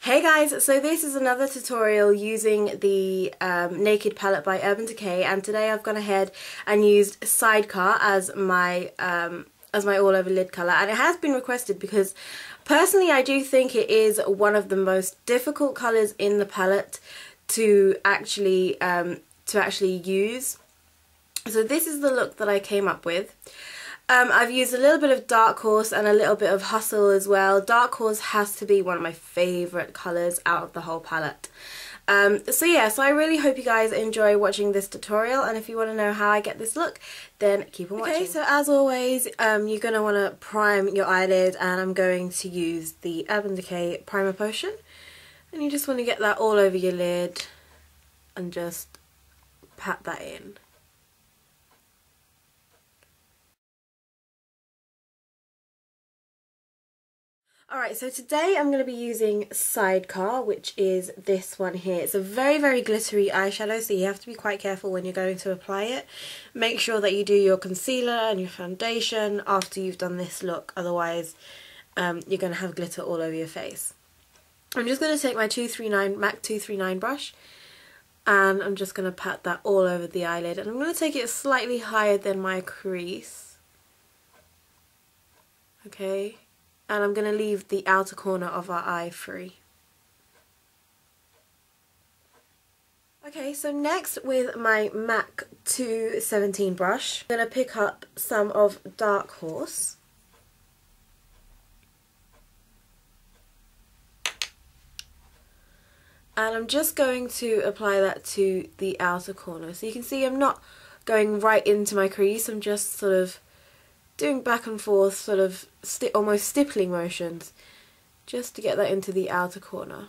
Hey guys, so this is another tutorial using the Naked palette by Urban Decay, and today I've gone ahead and used Sidecar as my all over lid colour, and it has been requested because personally I do think it is one of the most difficult colours in the palette to actually use. So this is the look that I came up with. I've used a little bit of Dark Horse and a little bit of Hustle as well. Dark Horse has to be one of my favourite colours out of the whole palette. So I really hope you guys enjoy watching this tutorial, and if you want to know how I get this look, then keep on watching. Okay, so as always, you're going to want to prime your eyelid, and I'm going to use the Urban Decay Primer Potion. And you just want to get that all over your lid and just pat that in. Alright, so today I'm going to be using Sidecar, which is this one here. It's a very, very glittery eyeshadow, so you have to be quite careful when you're going to apply it. Make sure that you do your concealer and your foundation after you've done this look, otherwise you're going to have glitter all over your face. I'm just going to take my MAC 239 brush, and I'm just going to pat that all over the eyelid, and I'm going to take it slightly higher than my crease. Okay. And I'm going to leave the outer corner of our eye free. Okay, so next with my MAC 217 brush, I'm going to pick up some of Dark Horse. And I'm just going to apply that to the outer corner. So you can see I'm not going right into my crease, I'm just sort of doing back and forth, sort of almost stippling motions, just to get that into the outer corner.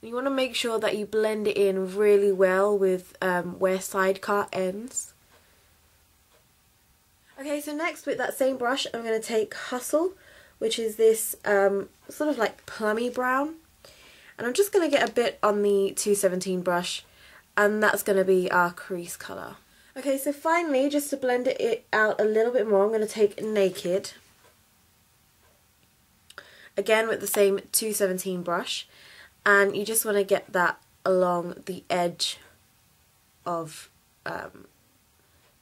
You want to make sure that you blend it in really well with where Sidecar ends. Okay, so next with that same brush I'm going to take Hustle, which is this sort of like plummy brown. And I'm just going to get a bit on the 217 brush, and that's going to be our crease colour. Okay, so finally, just to blend it out a little bit more, I'm going to take Naked. Again with the same 217 brush, and you just want to get that along the edge of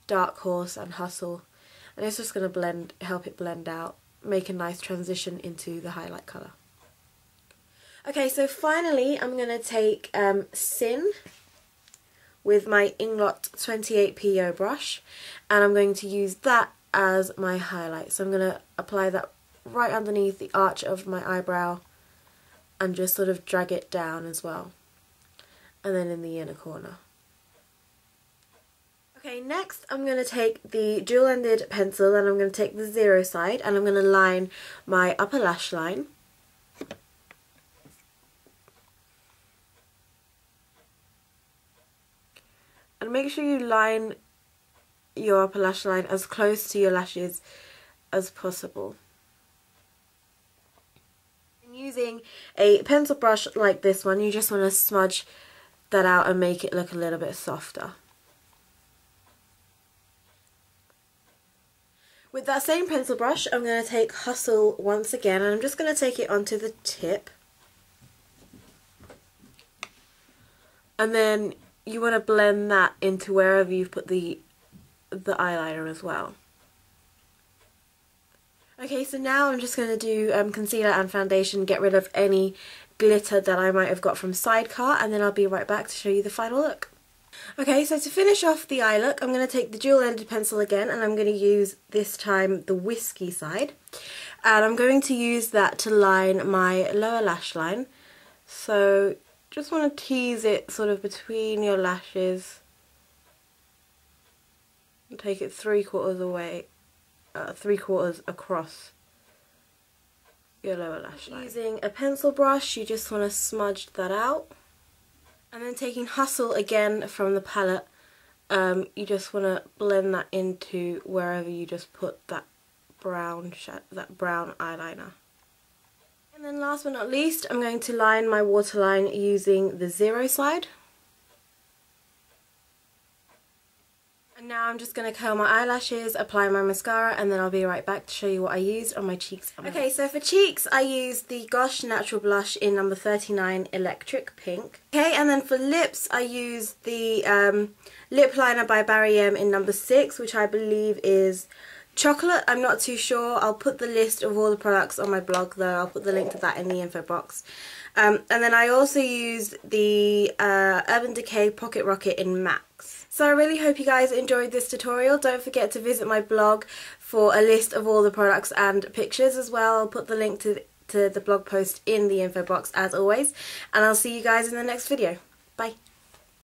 Dark Horse and Hustle. And it's just going to help it blend out, make a nice transition into the highlight colour. Okay, so finally I'm going to take Sin with my Inglot 28 PO brush, and I'm going to use that as my highlight. So I'm going to apply that right underneath the arch of my eyebrow and just sort of drag it down as well, and then in the inner corner. Okay, next I'm going to take the dual-ended pencil, and I'm going to take the 0 side, and I'm going to line my upper lash line. And make sure you line your upper lash line as close to your lashes as possible. And using a pencil brush like this one, you just want to smudge that out and make it look a little bit softer. With that same pencil brush, I'm going to take Hustle once again, and I'm just going to take it onto the tip. And then you want to blend that into wherever you've put the eyeliner as well. Okay, so now I'm just going to do concealer and foundation, get rid of any glitter that I might have got from Sidecar, and then I'll be right back to show you the final look. Okay, so to finish off the eye look, I'm going to take the dual-ended pencil again, and I'm going to use this time the whiskey side, and I'm going to use that to line my lower lash line. So just want to tease it sort of between your lashes and take it 3/4 away, 3/4 across your lower lash line. Using a pencil brush, you just want to smudge that out, and then taking Hustle again from the palette, you just want to blend that into wherever you just put that brown eyeliner. And then last but not least, I'm going to line my waterline using the 0 side. And now I'm just going to curl my eyelashes, apply my mascara, and then I'll be right back to show you what I used on my cheeks. Okay, so for cheeks I used the Gosh Natural Blush in number 39 Electric Pink. Okay, and then for lips I used the lip liner by Barry M in number 6, which I believe is chocolate. I'm not too sure. I'll put the list of all the products on my blog though. I'll put the link to that in the info box. And then I also used the Urban Decay Pocket Rocket in Max. So I really hope you guys enjoyed this tutorial. Don't forget to visit my blog for a list of all the products and pictures as well. I'll put the link to the blog post in the info box as always. And I'll see you guys in the next video. Bye.